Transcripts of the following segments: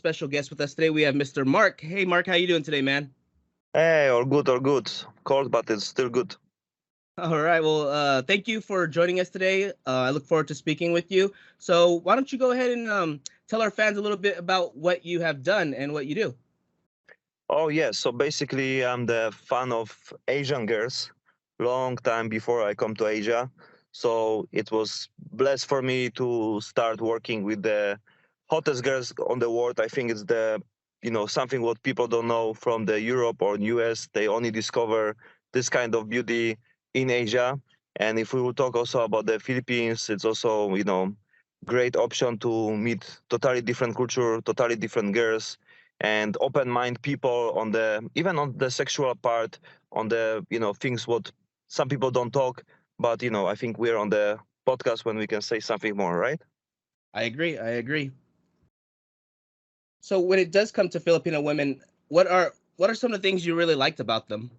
special guest with us today. We have Mr. Mark. Hey, Mark, how you doing today, man? Hey, all good, all good. Cold, but it's still good. All right. Well, thank you for joining us today. I look forward to speaking with you. So, why don't you go ahead and tell our fans a little bit about what you have done and what you do? Oh, yeah. So basically, I'm the fan of Asian girls. Long time before I come to Asia, so it was blessed for me to start working with the hottest girls on the world. I think it's something what people don't know from the Europe or US. They only discover this kind of beauty in Asia. And if we will talk also about the Philippines, it's also great option to meet totally different culture, totally different girls and open mind people on the even on the sexual part, on the things what some people don't talk, but I think we're on the podcast when we can say something more, right? I agree. I agree. So, when it does come to Filipino women, what are some of the things you really liked about them?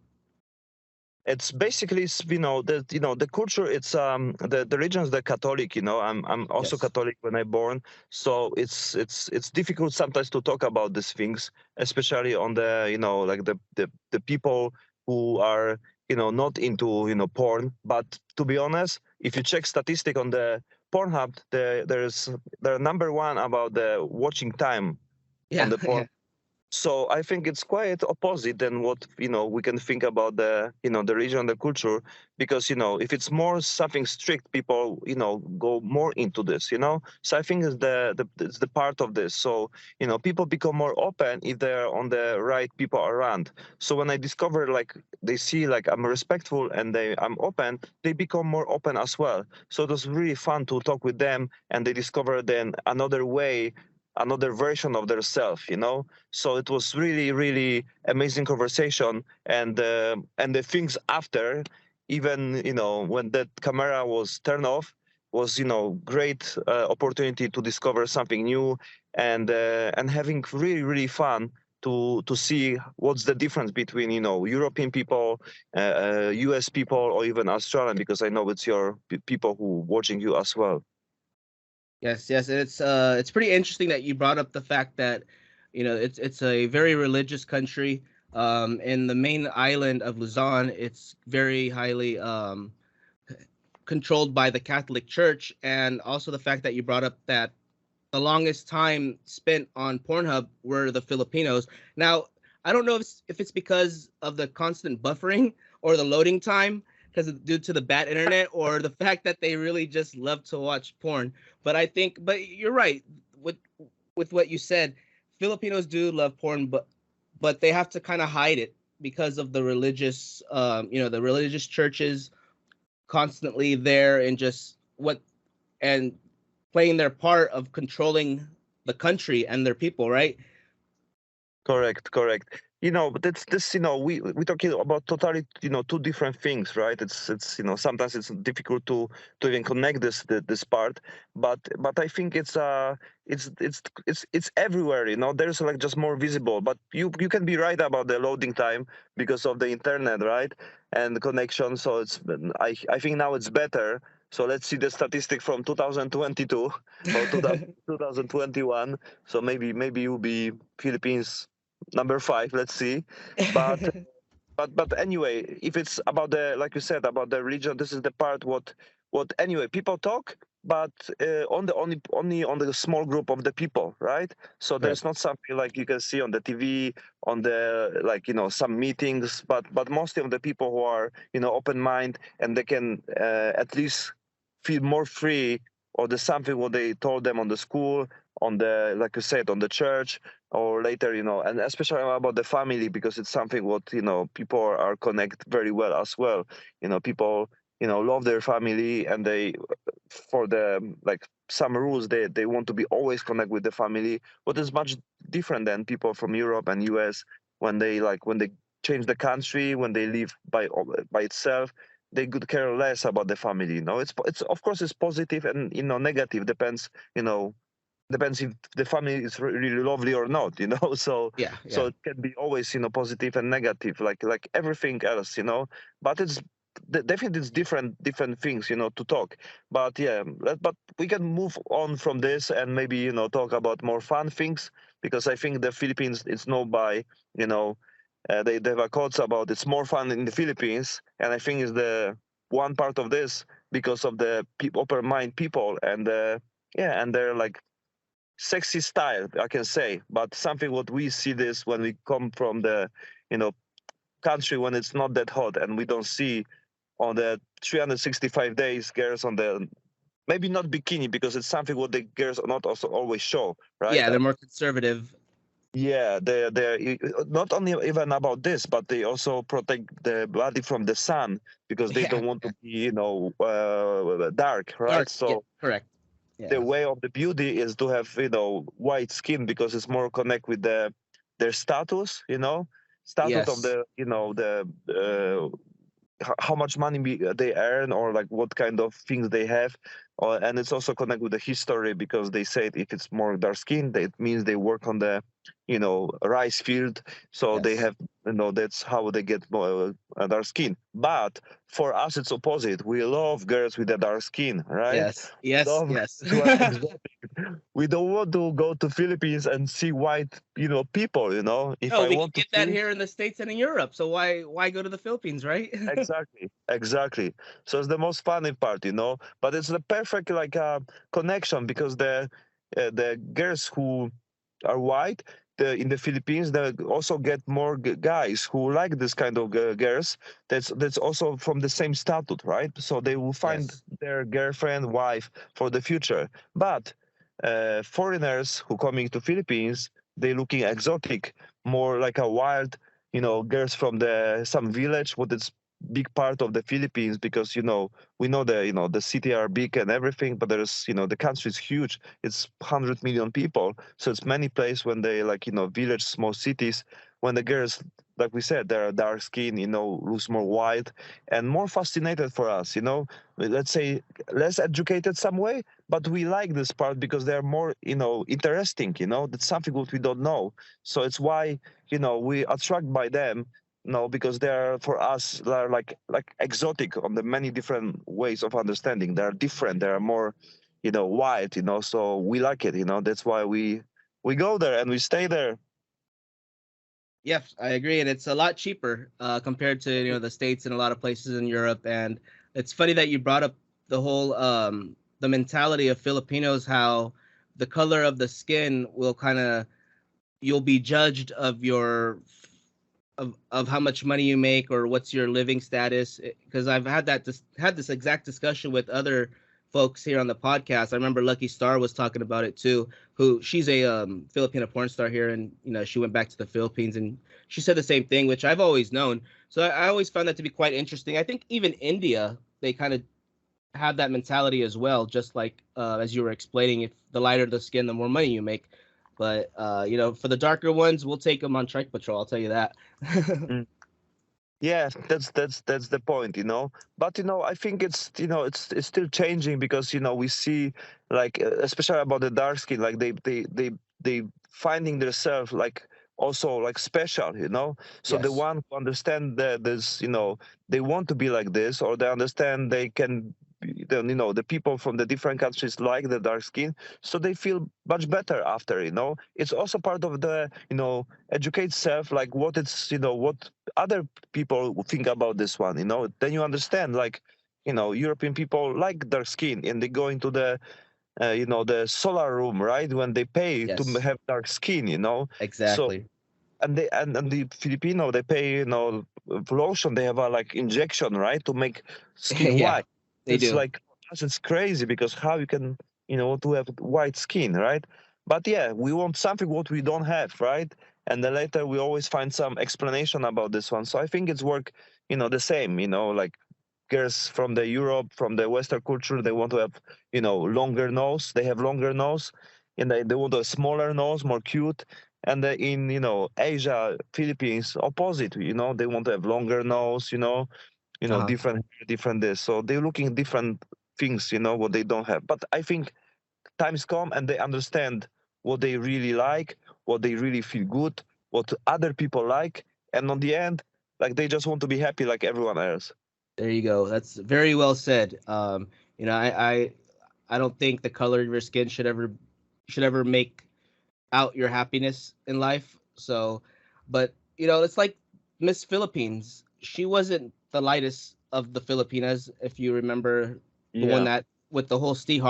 It's basically the culture. It's the region's the Catholic. I'm also Yes. Catholic when I born, so it's difficult sometimes to talk about these things, especially on the like the people who are not into porn. But to be honest, if you check statistic on the Pornhub, they're number one about the watching time on Yeah. the porn. Yeah. So I think it's quite opposite than what we can think about the region, the culture, because if it's more something strict, people go more into this. So I think it's the part of this. So people become more open if they're on the right people around. So when I discover like they see like I'm respectful and I'm open, they become more open as well. So it was really fun to talk with them, and they discover then another way, another version of their self. So it was really really amazing conversation, and the things after, even when that camera was turned off, was great opportunity to discover something new, and having really really fun to see what's the difference between European people, US people, or even Australian, because I know it's your people who watching you as well. Yes, yes, and it's pretty interesting that you brought up the fact that, it's a very religious country. In the main island of Luzon, it's very highly controlled by the Catholic Church, and also the fact that you brought up that the longest time spent on Pornhub were the Filipinos. Now, I don't know if it's because of the constant buffering or the loading time, because due to the bad internet, or the fact that they really just love to watch porn. But you're right with what you said. Filipinos do love porn, but they have to kind of hide it because of the religious, the religious churches constantly there and just what and playing their part of controlling the country and their people, right? Correct, correct. But it's this, we're talking about totally, two different things, right? It's sometimes it's difficult to even connect this part, but I think it's everywhere. There's like just more visible, but you can be right about the loading time because of the internet, right? And the connection. So I think now it's better. So let's see the statistic from 2022 or 2021. So maybe you'll be Philippines number five. Let's see, but but anyway, if it's about the, like you said, about the religion, this is the part what anyway people talk, but on the only on the small group of the people, right? So Correct. there's not something like you can see on the TV, on the like some meetings, but mostly of the people who are open mind, and they can at least feel more free, or the something what they told them on the school, on the, like you said, on the church, or later, and especially about the family, because it's something what people are connect very well as well. People love their family, and they, for the like some rules, they want to be always connect with the family, what is much different than people from Europe and US, when they change the country, when they live by itself, they could care less about the family. It's of course it's positive and negative, depends if the family is really lovely or not. Yeah, So yeah. it can be always positive and negative, like everything else. But definitely it's different things to talk. But yeah, but we can move on from this, and maybe talk about more fun things. because I think the Philippines it's known by, you know, they have a quotes about it's more fun in the Philippines, and I think is the one part of this because of the open mind people and yeah, and they're like sexy style, I can say. But something what we see this when we come from the, you know, country when it's not that hot and we don't see on the 365 days girls on the maybe not bikini because it's something what the girls not also always show, right? Yeah, they're more conservative. Yeah, they're not only even about this, but they also protect the body from the sun because they Yeah, don't want to be, you know, dark, right? dark. Yeah, So correct. the Yeah. way of the beauty is to have, you know, white skin because it's more connect with their status, you know, status of Yes. the, you know, the how much money they earn or like what kind of things they have, and it's also connected with the history because they said if it's more dark skin that means they work on the, you know, rice field, so they Yes. have, you know, that's how they get more dark skin. But for us it's opposite, we love girls with the dark skin, right? Yes. Yes. Love Yes. girls who are exotic. We don't want to go to Philippines and see white, you know, people, you know, if No, I we can want to get that see. here in the States and in Europe. So why go to the Philippines, right? Exactly, exactly. So it's the most funny part, you know. But it's the perfect like connection because the girls who are white, in the Philippines, they also get more guys who like this kind of girls. That's also from the same status, right? So they will find Yes. their girlfriend, wife for the future. But foreigners who coming to Philippines, they looking exotic, more like a wild, you know, girls from the some village, what is big part of the Philippines because you know we know the, you know, the city are big and everything, but there's, you know, the country is huge. It's 100 million people, so it's many places when they like, you know, village, small cities, when the girls, like we said, they're dark skin, you know, looks more white and more fascinated for us, you know, let's say less educated some way, but we like this part because they're more, you know, interesting, you know, that's something what we don't know. So it's why, you know, we attract by them. No, because they're for us they're like exotic on the many different ways of understanding. They're different. They're more, you know, wide. You know, so we like it. You know, that's why we go there and we stay there. Yes, I agree, and it's a lot cheaper compared to the States and a lot of places in Europe. And it's funny that you brought up the whole the mentality of Filipinos, how the color of the skin will kind of you'll be judged of your of how much money you make or what's your living status. Because I've had this exact discussion with other folks here on the podcast. I remember Lucky Star was talking about it too. Who she's a Filipino porn star here, and she went back to the Philippines, and she said the same thing, which I've always known. So I always found that to be quite interesting. I think even India, they kind of have that mentality as well, just like as you were explaining, if the lighter the skin, the more money you make. But for the darker ones, we'll take them on Trike Patrol. I'll tell you that. Mm. Yeah, that's the point, you know. But you know, I think it's, you know, it's still changing because you know we see like especially about the dark skin, like they finding themselves like also like special, you know. So the Yes. one who understand that this, you know, they want to be like this, or they understand they can. Then you know the people from the different countries like the dark skin, so they feel much better after. You know, it's also part of the, you know, educate self, like what it's, you know, what other people think about this one, you know, then you understand like, you know, European people like dark skin and they go into the you know, the solar room, right, when they pay to Yes. have dark skin, you know. So Exactly. and they and the Filipino they pay, you know, lotion, they have a like injection, right, to make skin Yeah, white. they It's do. like for us it's crazy because how you can, you know, to have white skin, right? But yeah, we want something what we don't have, right? And then later we always find some explanation about this one. So I think it's work, you know, the same, you know, like girls from the Europe, from the Western culture, they want to have, you know, longer nose. They have longer nose, and they want a smaller nose, more cute. And in, you know, Asia, Philippines, opposite. You know, they want to have longer nose. You know, Uh-huh. different this. So they're looking different things. You know, what they don't have. But I think times come and they understand what they really like, what they really feel good, what other people like, and on the end, like they just want to be happy like everyone else. There you go. That's very well said. I don't think the color of your skin should ever make out your happiness in life. So, but it's like Miss Philippines. She wasn't the lightest of the Filipinas, if you remember the one Yeah, that with the whole Steve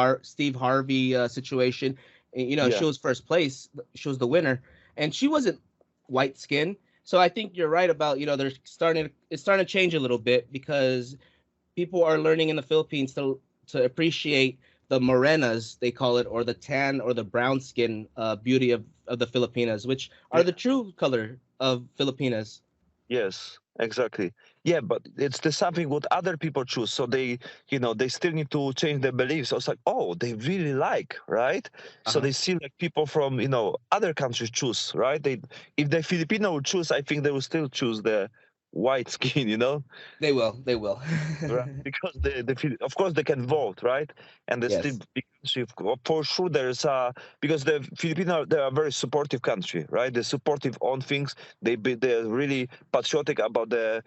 Harvey situation. She yeah. was first place. She was the winner, and she wasn't white skin. So I think you're right about they're it's starting to change a little bit because people are learning in the Philippines to appreciate the morenas they call it, or the tan or the brown skin beauty of the Filipinas, which are the true color of Filipinas. Yes, exactly. Yeah, but it's the something what other people choose. So they still need to change their beliefs. So it's like, oh, they really like, right? Uh So huh. they see like people from, other countries choose, right? If the Filipino would choose, I think they will still choose the white skin. They will. They will. Right, because of course they can vote, right? And they still Yes. big country. For sure, there's because the Filipino they are a very supportive country, right? They're supportive on things. They're really patriotic about their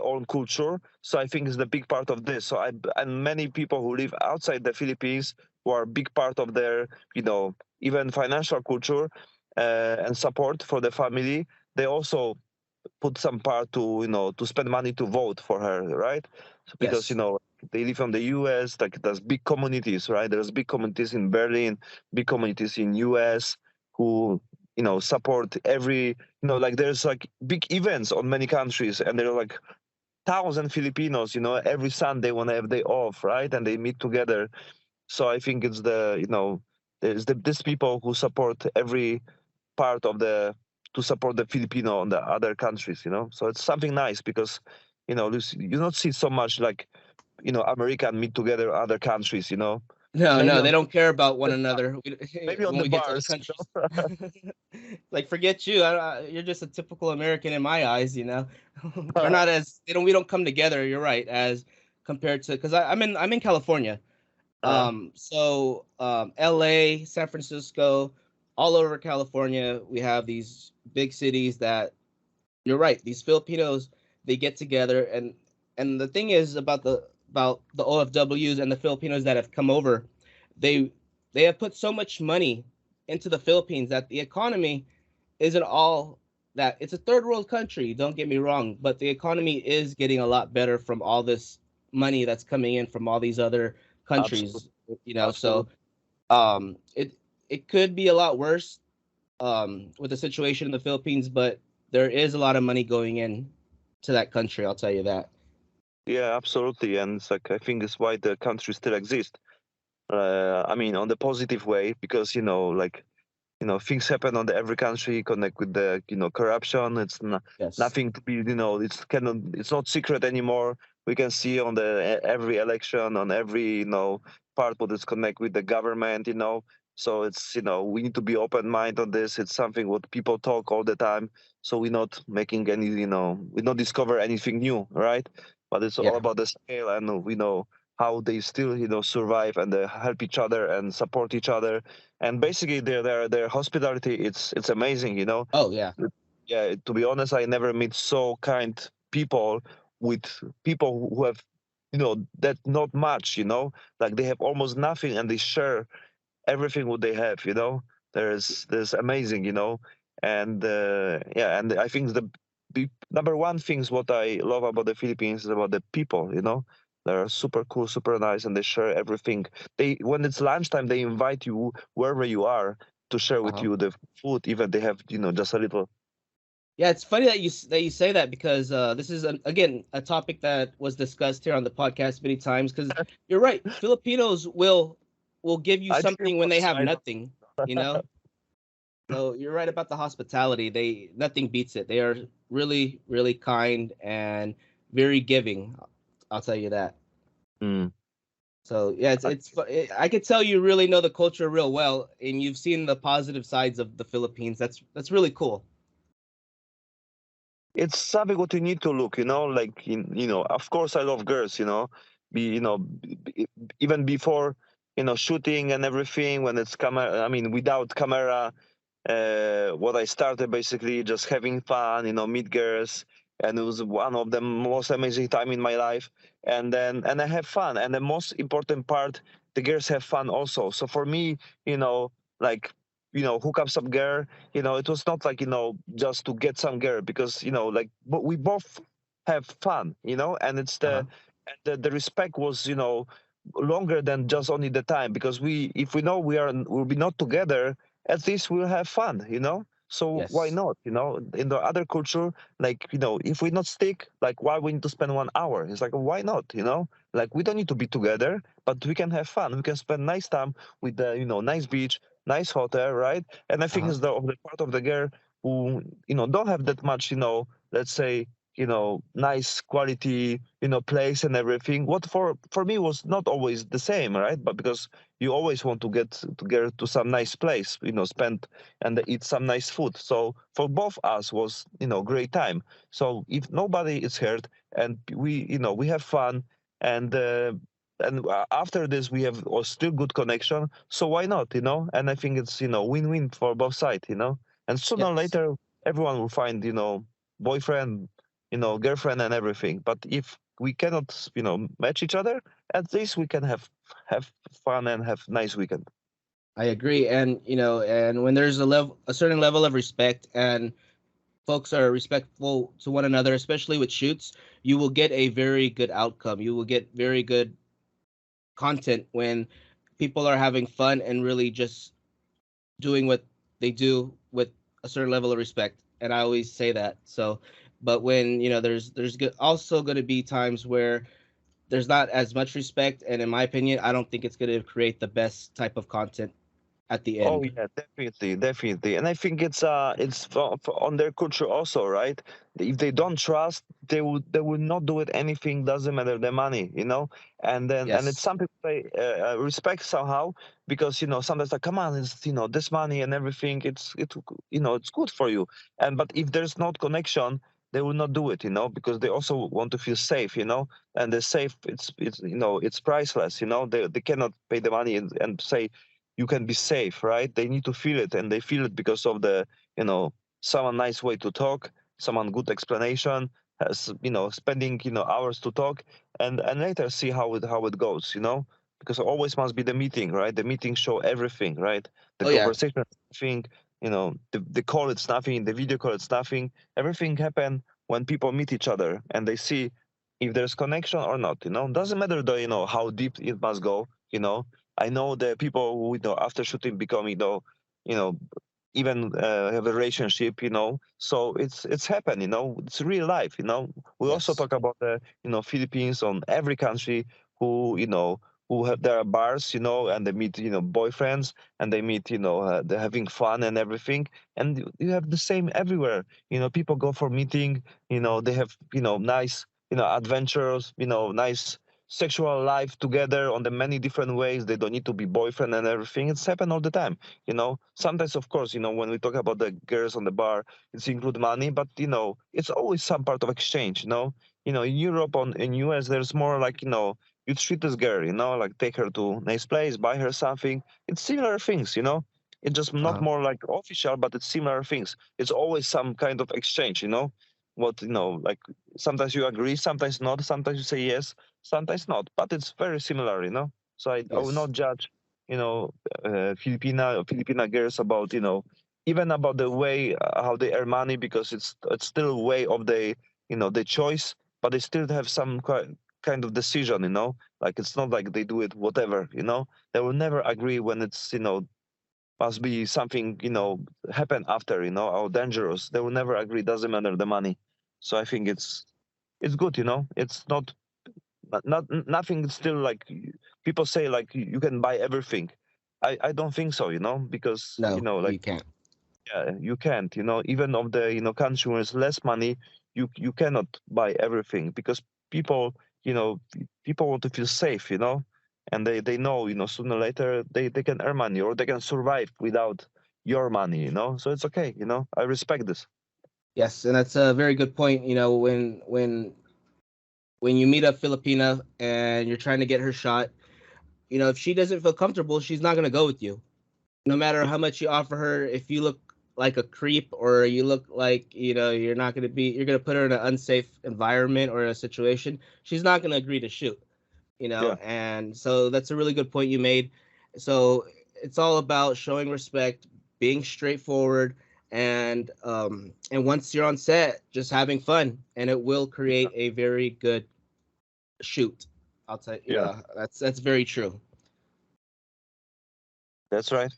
own culture. So I think it's the big part of this. So and many people who live outside the Philippines who are a big part of their even financial culture and support for the family. They also put some part to spend money to vote for her, right? So because Yes. they live from the US, like there's big communities, right? There's big communities in Berlin, big communities in US who support every like there's like big events on many countries, and there are like thousand Filipinos, every Sunday when they have day off, right? And they meet together. So I think it's there's these people who support every part of the to support the Filipino on the other countries. So it's something nice because you don't see so much like American meet together other countries. No, Maybe no, on they don't care about one another maybe on when the we get to other bars. countries. Like, forget you. You're just a typical American in my eyes. We're not as they don't we don't come together. You're right, as compared to because I'm in California. uh, LA, San Francisco, all over California, we have these big cities that you're right. These Filipinos, they get together, and the thing is about the OFWs and the Filipinos that have come over, they they have put so much money into the Philippines that the economy isn't all that. It's a third world country, don't get me wrong, but the economy is getting a lot better from all this money that's coming in from all these other absolutely, countries. So absolutely. it could be a lot worse with the situation in the Philippines, but there is a lot of money going in to that country. I'll tell you that. Yeah, absolutely. And it's like I think it's why the country still exists. I mean, on the positive way, because like things happen on the every country connect with the corruption. It's Yes. nothing to be it's not secret anymore. We can see on the every election, on every part what is connect with the government. So it's we need to be open mind on this. It's something what people talk all the time. So we're not making any we not discover anything new, right? But it's all Yeah. about the scale, and we know how they still survive, and they help each other and support each other, and basically their hospitality, it's amazing. Oh yeah. Yeah, to be honest, I never meet so kind people with people who have that not much. Like they have almost nothing and they share everything what they have. There's amazing. And yeah, and I think the number one things what I love about the Philippines is about the people. They're super cool, super nice, and they share everything. When it's lunchtime, they invite you wherever you are to share with Uh-huh. you the food, even they have just a little. Yeah, it's funny that you say that because this is again a topic that was discussed here on the podcast many times. Because you're right, Filipinos will give you I didn't something when want they to. have I know. nothing. You know, so you're right about the hospitality. They nothing beats it. They are really really kind and very giving. I'll tell you that. Mm. So yeah, I could tell you really know the culture real well, and you've seen the positive sides of the Philippines. That's really cool. It's something what you need to look. Like of course I love girls. Be even before shooting and everything, when it's camera, I mean without camera, what I started basically just having fun, meet girls, and it was one of the most amazing time in my life. And I have fun, and the most important part, the girls have fun also. So for me, you know like hook up some girl. It was not like just to get some girl, because like we both have fun, and it's Uh-huh. the respect was longer than just only the time, because if we know we'll be not together, at least we'll have fun, so why Yes. not, in the other culture, like if we not stick, like why we need to spend 1 hour? It's like, why not, like we don't need to be together, but we can have fun, we can spend nice time with the nice beach, nice hotel, right? And I think Uh-huh. it's the part of the girl who don't have that much, let's say, nice quality, place and everything. What for me was not always the same, right? But because you always want to get to some nice place, spend and eat some nice food. So for both us was great time. So if nobody is hurt and we have fun, and after this we have still good connection, so why not, and I think it's win-win for both sides, and sooner or Yes. later everyone will find boyfriend, girlfriend and everything. But if we cannot match each other, at least we can have fun and have nice weekend. I agree. And and when there's a certain level of respect and folks are respectful to one another, especially with shoots, you will get a very good outcome. You will get very good content when people are having fun and really just doing what they do with a certain level of respect. And I always say that. So, but when also going to be times where there's not as much respect, and in my opinion, I don't think it's going to create the best type of content at the Oh end. yeah, definitely, definitely, and I think it's on their culture also, right? If they don't trust, they will not do it. Anything doesn't matter the money, and it's Yes. some people say respect somehow, because sometimes like, come on, it's this money and everything, it's good for you, and but if there's not connection, they will not do it, because they also want to feel safe, and the safe, it's priceless, they cannot pay the money and say you can be safe, right? They need to feel it, and they feel it because of the, someone nice way to talk, someone good explanation, has, spending, hours to talk, and later see how it goes, because always must be the meeting, right? The meeting show everything, right? The Oh yeah. conversation, thing, the call, it's nothing. The video call, it's nothing. Everything happen when people meet each other and they see if there's connection or not. Doesn't matter though. How deep it must go. I know the people who after shooting become you know even have a relationship. So it's happened. It's real life. We also Yes. talk about the Philippines on every country who who have there are bars, and they meet boyfriends, and they meet they're having fun and everything, and you have the same everywhere. People go for meeting. They have nice adventures. Nice sexual life together on the many different ways. They don't need to be boyfriend and everything. It's happened all the time. Sometimes, of course, when we talk about the girls on the bar, it's include money, but it's always some part of exchange. In Europe, in US, there's more like you treat this girl, like take her to nice place, buy her something. It's similar things. It's just not Uh-huh. more like official, but it's similar things. It's always some kind of exchange. What like sometimes you agree, sometimes not, sometimes you say yes, sometimes not, but it's very similar, so I will Yes. not judge Filipina girls about even about the way how they earn money, because it's still a way of the choice, but they still have some kind of decision, like it's not like they do it whatever, they will never agree when it's must be something happen after, or dangerous. They will never agree, doesn't matter the money. So I think it's good, it's not nothing still like people say like you can buy everything. I don't think so, because No, like you can't. yeah, you can't, even of the country with less money, you cannot buy everything, because people people want to feel safe, and they know sooner or later they can earn money, or they can survive without your money, so it's okay, I respect this. Yes, and that's a very good point. When you meet a Filipina and you're trying to get her shot, if she doesn't feel comfortable, she's not gonna go with you. No matter how much you offer her, if you look like a creep or you look like you're gonna put her in an unsafe environment or a situation, she's not gonna agree to shoot. Yeah. And so that's a really good point you made. So it's all about showing respect, being straightforward, and once you're on set, just having fun, and it will create a very good shoot. I'll tell you, Yeah, yeah, that's very true. that's right.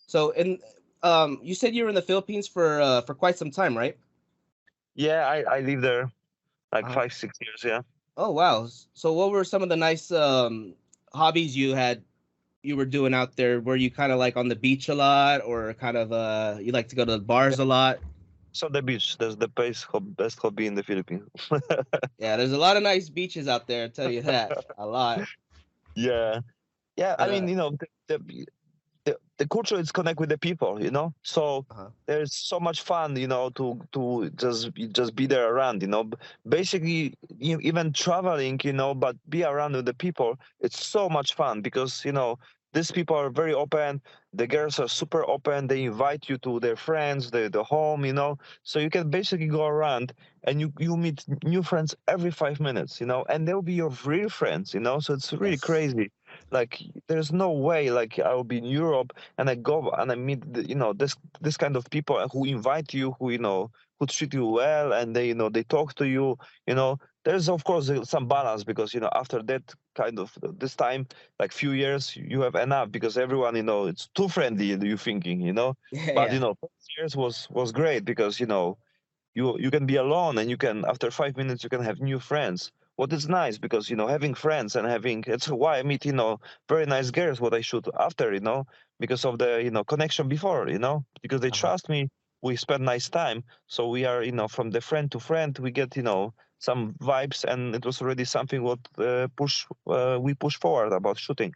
So, you said you were in the Philippines for quite some time, right? Yeah, I live there like Uh, 5 6 years. Yeah. oh wow. So, what were some of the nice hobbies you were doing out there? Were you kind of like on the beach a lot, or kind of you like to go to the bars a lot? So the beach, that's the best hobby in the Philippines. Yeah, there's a lot of nice beaches out there. I tell you that a lot. Yeah, yeah. I And mean, the culture is connect with the people, so uh there's so much fun, to just be there around, basically, even traveling, but be around with the people, it's so much fun because these people are very open. The girls are super open. They invite you to their friends, the home, so you can basically go around and you meet new friends every 5 minutes, and they'll be your real friends, so it's really yes, crazy. Like, there's no way like I will be in Europe and I go and I meet this kind of people who invite you, who treat you well, and they talk to you. There's of course some balance because after that kind of this time, like few years, you have enough because everyone it's too friendly. You thinking, yeah, but yeah. first years was great because you can be alone and you can after 5 minutes you can have new friends. What is nice because having friends and having it's why I meet very nice girls what I shoot after because of the connection before because they Uh-huh. trust me. We spend nice time, so we are from the friend to friend we get some vibes, and it was already something what we push forward about shooting.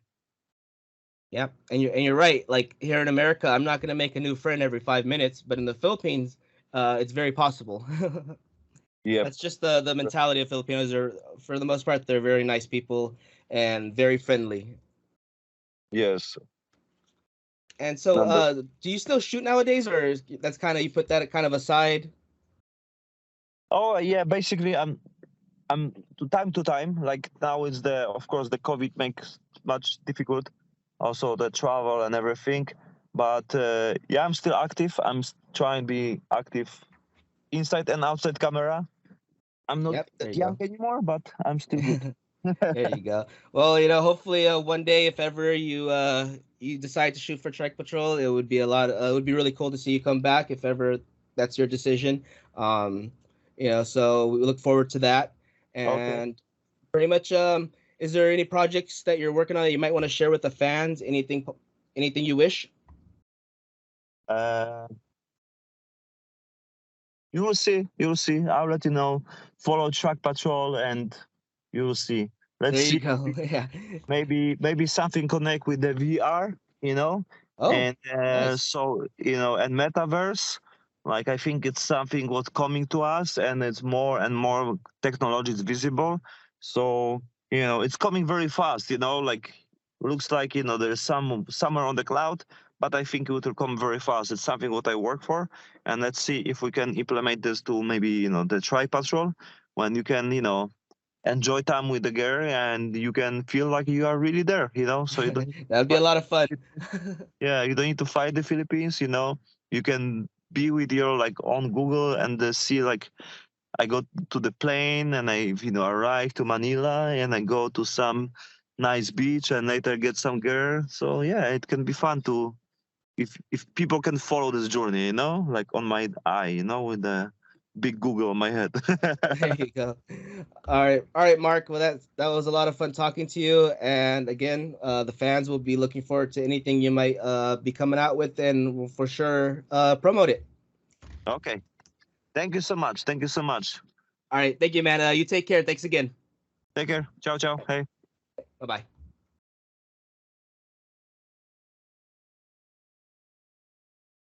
Yeah, and you're right. Like here in America, I'm not gonna make a new friend every 5 minutes, but in the Philippines, it's very possible. Yep. That's just the mentality of Filipinos. Are for the most part, they're very nice people and very friendly. Yes. And so, And do you still shoot nowadays, or that's kind of you put that kind of aside? oh yeah, basically I'm to time. Like now, it's the of course the COVID makes much difficult, also the travel and everything. But yeah, I'm still active. Trying to be active inside and outside camera. I'm not Yep, that there you young go. anymore, but I'm still good. There you go. Well, hopefully, one day, if ever you decide to shoot for Trike Patrol, it would be a lot. It would be really cool to see you come back if ever that's your decision. Um, so we look forward to that. Okay. And pretty much, is there any projects that you're working on that you might want to share with the fans? Anything you wish? Uh, you will see. You will see. I'll let you know. Follow Track Patrol, and you will see. Let's There you see. go. Yeah. Maybe something connect with the VR, Oh, and nice. so and metaverse. Like I think it's something what's coming to us, and it's more and more technology is visible. So it's coming very fast. Like looks like there's some somewhere on the cloud, but I think it will come very fast. It's something what I work for, and let's see if we can implement this to maybe the TrikePatrol when you can enjoy time with the girl and you can feel like you are really there so you don't need That would to be a fight lot of fun. yeah, you don't need to fight the Philippines. You can be with your like on Google and see like I go to the plane and I arrive to Manila and I go to some nice beach and later get some girl. So yeah, it can be fun to if people can follow this journey, like on my eye, with the big Google on my head. There you go. All right, Mark. Well, that was a lot of fun talking to you. And again, the fans will be looking forward to anything you might be coming out with, and we'll for sure promote it. Okay. Thank you so much. Thank you so much. All right, thank you, man. You take care. Thanks again. Take care. Ciao, ciao. Hey. Bye bye.